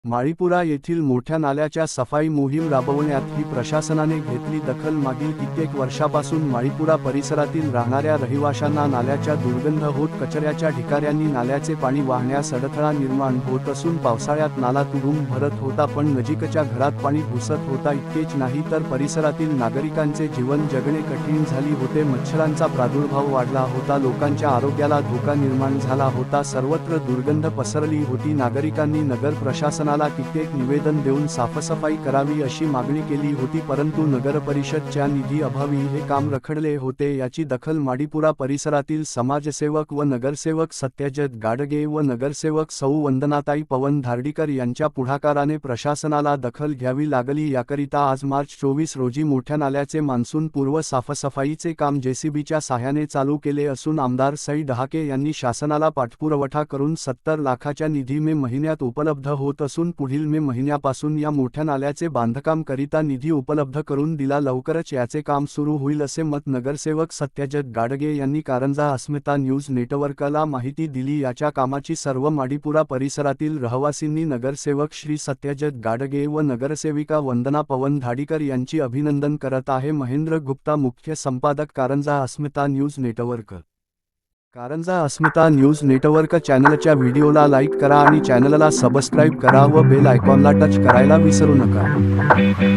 माळीपुरा येथील मोठ्या नाल्याच्या सफाई मोहीम राबवण्यात ही प्रशासनाने घेतली दखल। मागील कित्येक वर्षापासून माळीपुरा परिसरातील राहणाऱ्या रहिवाशांना नाल्याच्या दुर्गंध होत कचऱ्याच्या ढिगाऱ्यांनी नाल्याचे पाणी वाहण्यास अडथळा निर्माण होत असून पावसाळ्यात नाला तुडूंब भरत होता, पण नजीकच्या घरात पाणी घुसत होता। इतकेच नाही तर परिसरातील नागरिकांचे जीवन जगणे कठीण झाले होते। मच्छरांचा प्रादुर्भाव वाढला होता, लोकांच्या आरोग्याला धोका निर्माण झाला होता, सर्वत्र दुर्गंध पसरली होती। नागरिकांनी नगर प्रशासनाला कित्येक निवेदन देऊन साफसफाई करावी अशी मागणी केली होती, परंतु नगरपरिषदच्या निधी अभावी हे काम रखडले होते। याची दखल माळीपुरा परिसरातील समाजसेवक व नगरसेवक सत्यजित गाडगे व नगरसेवक सौ वंदनाताई पवन धार्डीकर यांच्या पुढाकाराने प्रशासनाला दखल घ्यावी लागली। याकरिता आज मार्च 24 रोजी मोठ्या नाल्याचे मान्सून पूर्व साफसफाईचे काम जेसीबीच्या साहाय्याने चालू केले असून आमदार सई डहाके यांनी शासनाला पाठपुरावा करून 70 लाखाच्या निधी मे महिन्यात उपलब्ध होत असून पुढील मे महिन्यापासून या मोठ्या नाल्याचे बांधकाम करिता निधी उपलब्ध करून दिला। लवकरच याचे काम सुरू होईल असे मत नगरसेवक सत्यजित गाडगे यांनी कारंजा अस्मिता न्यूज नेटवर्कला माहिती दिली। याच्या कामाची सर्व माळीपुरा परिसरातील रहिवासींनी नगरसेवक श्री सत्यजित गाडगे व नगरसेविका वंदना पवन धाडीकर यांची अभिनंदन करत आहे। महेंद्र गुप्ता, मुख्य संपादक, कारंजा अस्मिता न्यूज नेटवर्क। कारंजा अस्मिता न्यूज नेटवर्क चॅनलच्या व्हिडिओला लाईक करा आणि चॅनलला सबस्क्राईब करा व बेल आयकॉनला टच करायला विसरू नका।